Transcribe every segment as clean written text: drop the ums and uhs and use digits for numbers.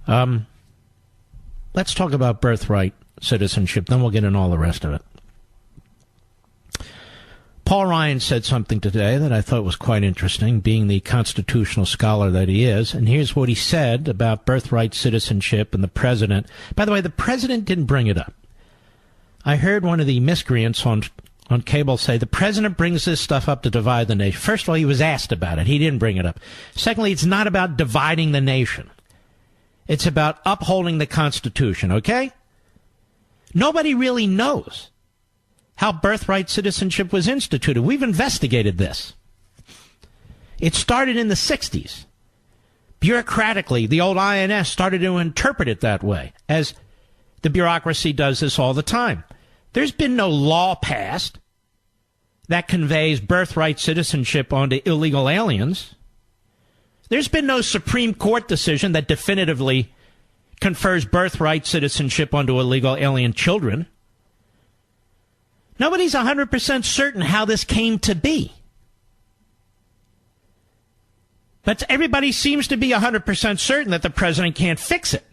Let's talk about birthright citizenship, then we'll get into all the rest of it. Paul Ryan said something today that I thought was quite interesting, being the constitutional scholar that he is. And here's what he said about birthright citizenship and the president. By the way, the president didn't bring it up. I heard one of the miscreants on cable say the president brings this stuff up to divide the nation. First of all, he was asked about it. He didn't bring it up. Secondly, it's not about dividing the nation. It's about upholding the Constitution, okay? Nobody really knows how birthright citizenship was instituted. We've investigated this. It started in the 60s. Bureaucratically, the old INS started to interpret it that way, as the bureaucracy does this all the time. There's been no law passed that conveys birthright citizenship onto illegal aliens. There's been no Supreme Court decision that definitively confers birthright citizenship onto illegal alien children. Nobody's 100% certain how this came to be. But everybody seems to be 100% certain that the president can't fix it.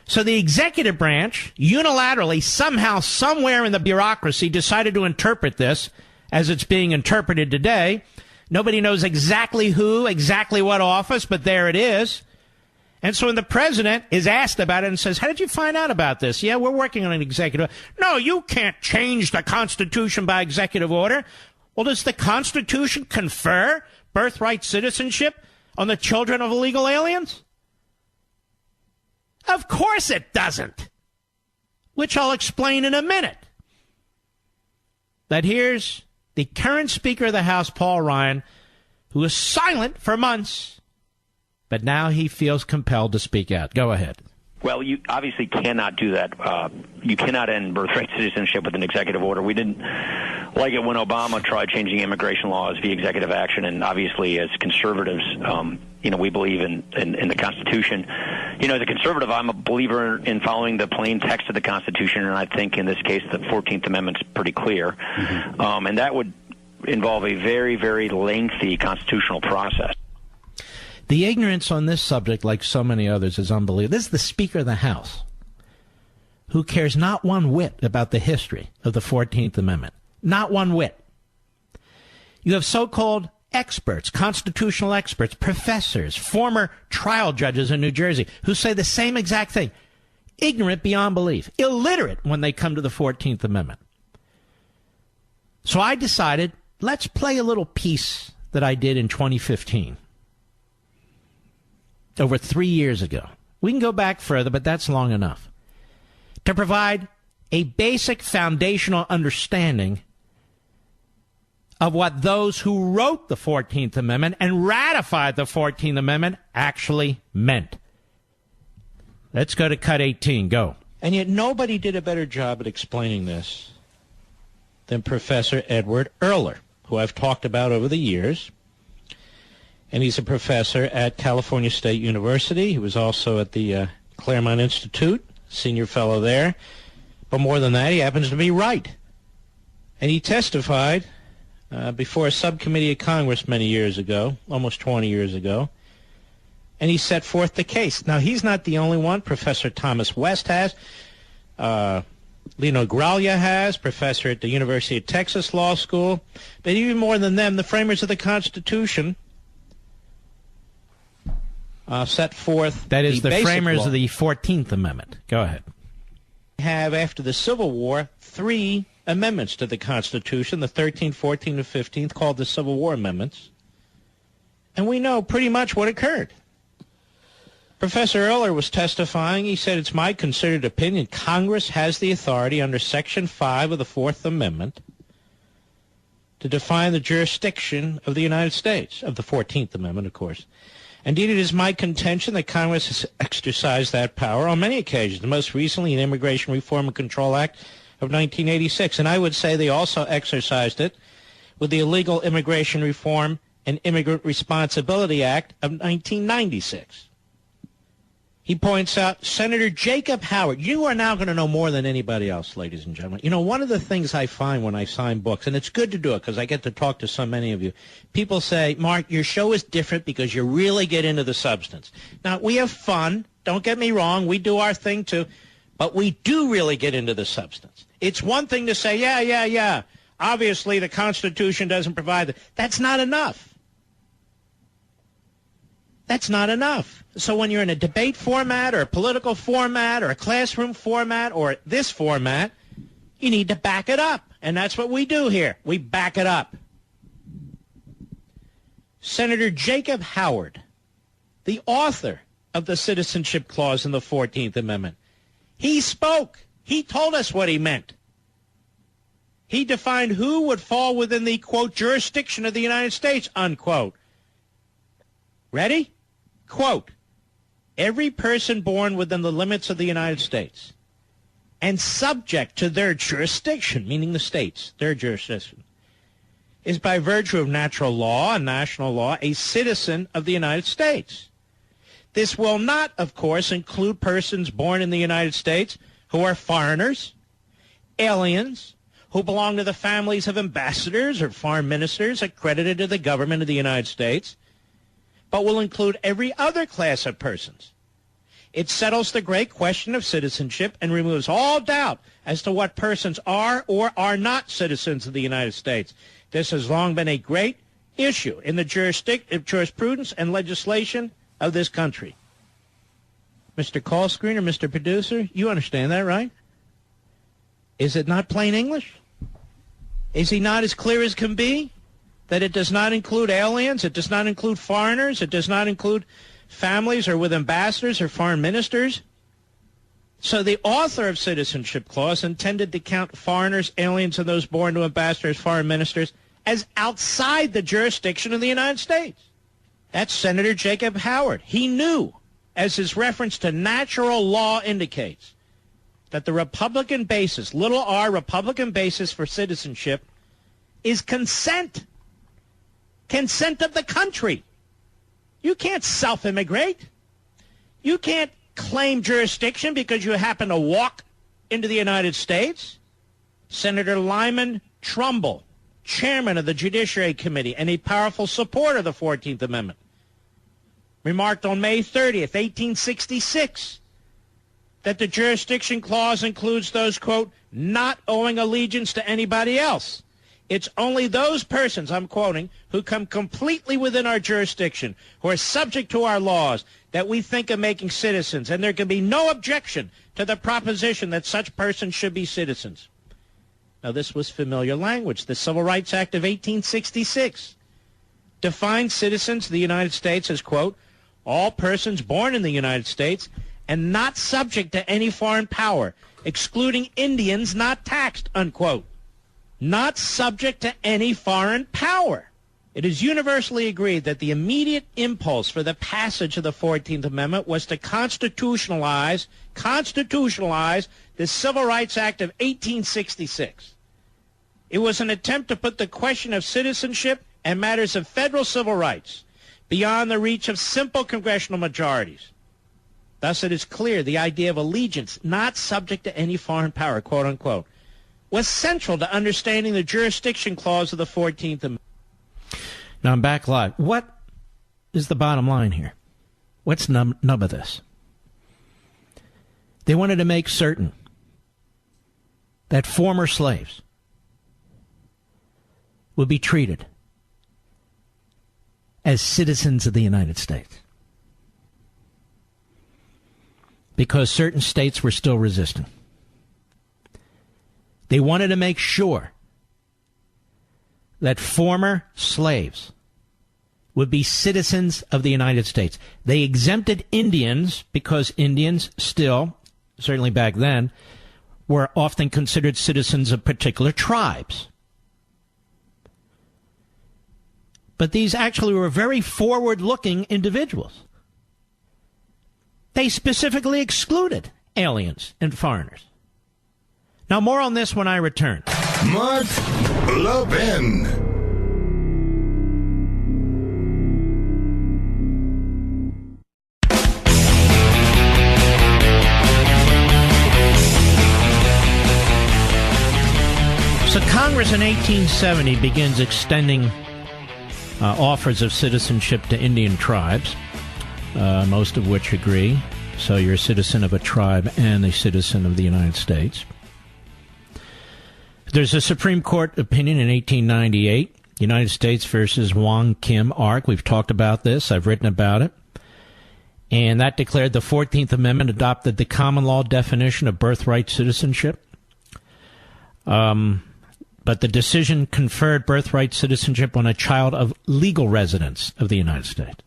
So the executive branch, unilaterally, somehow, somewhere in the bureaucracy, decided to interpret this as it's being interpreted today. Nobody knows exactly who, exactly what office, but there it is. And so when the president is asked about it and says, how did you find out about this? Yeah, we're working on an executive. No, you can't change the Constitution by executive order. Well, does the Constitution confer birthright citizenship on the children of illegal aliens? Of course it doesn't, which I'll explain in a minute. But here's the current Speaker of the House, Paul Ryan, who was silent for months, but now he feels compelled to speak out. Go ahead. Well, you obviously cannot do that. You cannot end birthright citizenship with an executive order. We didn't like it when Obama tried changing immigration laws via executive action, and obviously as conservatives, we believe in the Constitution. As a conservative, I'm a believer in following the plain text of the Constitution, and I think in this case the 14th Amendment's pretty clear. Mm-hmm. And that would involve a very, very lengthy constitutional process. The ignorance on this subject, like so many others, is unbelievable. This is the Speaker of the House, who cares not one whit about the history of the 14th Amendment. Not one whit. You have so-called experts, constitutional experts, professors, former trial judges in New Jersey, who say the same exact thing. Ignorant beyond belief. Illiterate when they come to the 14th Amendment. So I decided, let's play a little piece that I did in 2015. Over 3 years ago. We can go back further, but that's long enough. To provide a basic foundational understanding of what those who wrote the 14th Amendment and ratified the 14th Amendment actually meant. Let's go to cut 18. Go. And yet nobody did a better job at explaining this than Professor Edward Erler, who I've talked about over the years. And he's a professor at California State University. He was also at the Claremont Institute, senior fellow there. But more than that, he happens to be right. And he testified before a subcommittee of Congress many years ago, almost 20 years ago, and he set forth the case. Now, he's not the only one. Professor Thomas West has. Lino Graglia has, professor at the University of Texas Law School. But even more than them, the framers of the Constitution set forth that is the framers law. Of the 14th Amendment. Go ahead. Have, after the Civil War, 3 amendments to the Constitution, the 13th, 14th, and 15th, called the Civil War Amendments. And we know pretty much what occurred. Professor Erler was testifying. He said, it's my considered opinion Congress has the authority under Section 5 of the 4th Amendment to define the jurisdiction of the United States, of the 14th Amendment, of course. Indeed, it is my contention that Congress has exercised that power on many occasions, most recently in the Immigration Reform and Control Act of 1986. And I would say they also exercised it with the Illegal Immigration Reform and Immigrant Responsibility Act of 1996. He points out Senator Jacob Howard. You are now going to know more than anybody else, ladies and gentlemen. You know, one of the things I find when I sign books, and it's good to do it because I get to talk to so many of you, people say, Mark, your show is different because you really get into the substance. Now, we have fun. Don't get me wrong. We do our thing, too. But we do really get into the substance. It's one thing to say, yeah. Obviously, the Constitution doesn't provide that. That's not enough. That's not enough. So when you're in a debate format or a political format or a classroom format or this format, you need to back it up. And that's what we do here. We back it up. Senator Jacob Howard, the author of the Citizenship Clause in the 14th Amendment, he spoke. He told us what he meant. He defined who would fall within the, quote, jurisdiction of the United States, unquote. Ready? Quote, every person born within the limits of the United States and subject to their jurisdiction, meaning the states, their jurisdiction, is by virtue of natural law and national law a citizen of the United States. This will not, of course, include persons born in the United States who are foreigners, aliens, who belong to the families of ambassadors or foreign ministers accredited to the government of the United States, but will include every other class of persons. It settles the great question of citizenship and removes all doubt as to what persons are or are not citizens of the United States. This has long been a great issue in the jurisprudence and legislation of this country. Mr. Call Screener, Mr. Producer, you understand that, right? Is it not plain English? Is he not as clear as can be? That it does not include aliens, it does not include foreigners, it does not include families or with ambassadors or foreign ministers. So the author of Citizenship Clause intended to count foreigners, aliens, and those born to ambassadors, foreign ministers as outside the jurisdiction of the United States. That's Senator Jacob Howard. He knew, as his reference to natural law indicates, that the Republican basis, little r, Republican basis for citizenship is consent. Consent of the country. You can't self-immigrate. You can't claim jurisdiction because you happen to walk into the United States. Senator Lyman Trumbull, chairman of the Judiciary Committee and a powerful supporter of the 14th Amendment, remarked on May 30th, 1866, that the jurisdiction clause includes those, quote, not owing allegiance to anybody else. It's only those persons, I'm quoting, who come completely within our jurisdiction, who are subject to our laws, that we think of making citizens, and there can be no objection to the proposition that such persons should be citizens. Now, this was familiar language. The Civil Rights Act of 1866 defined citizens of the United States as, quote, all persons born in the United States and not subject to any foreign power, excluding Indians not taxed, unquote. Not subject to any foreign power. It is universally agreed that the immediate impulse for the passage of the 14th Amendment was to constitutionalize the Civil Rights Act of 1866. It was an attempt to put the question of citizenship and matters of federal civil rights beyond the reach of simple congressional majorities. Thus, it is clear the idea of allegiance, not subject to any foreign power, quote unquote, was central to understanding the jurisdiction clause of the 14th Amendment. Now I'm back live. What is the bottom line here? What's nub of this? They wanted to make certain that former slaves would be treated as citizens of the United States because certain states were still resisting. They wanted to make sure that former slaves would be citizens of the United States. They exempted Indians because Indians still, certainly back then, were often considered citizens of particular tribes. But these actually were very forward-looking individuals. They specifically excluded aliens and foreigners. Now, more on this when I return. Mark Levin. Congress in 1870 begins extending offers of citizenship to Indian tribes, most of which agree. So you're a citizen of a tribe and a citizen of the United States. There's a Supreme Court opinion in 1898, United States versus Wong Kim Ark. We've talked about this. I've written about it. And that declared the 14th Amendment adopted the common law definition of birthright citizenship. But the decision conferred birthright citizenship on a child of legal residents of the United States.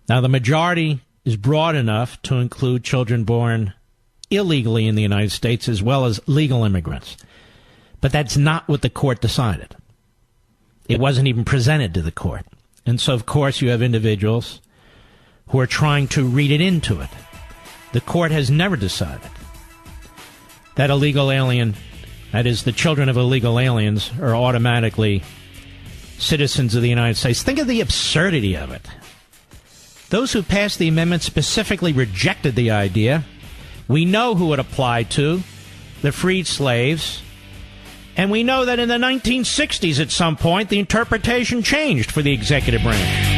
Now, the majority is broad enough to include children born illegally in the United States as well as legal immigrants. But that's not what the court decided. It wasn't even presented to the court. And so, of course, you have individuals who are trying to read it into it. The court has never decided that illegal alien, that is, the children of illegal aliens, are automatically citizens of the United States. Think of the absurdity of it. Those who passed the amendment specifically rejected the idea. We know who it applied to, the freed slaves. And we know that in the 1960s at some point, the interpretation changed for the executive branch.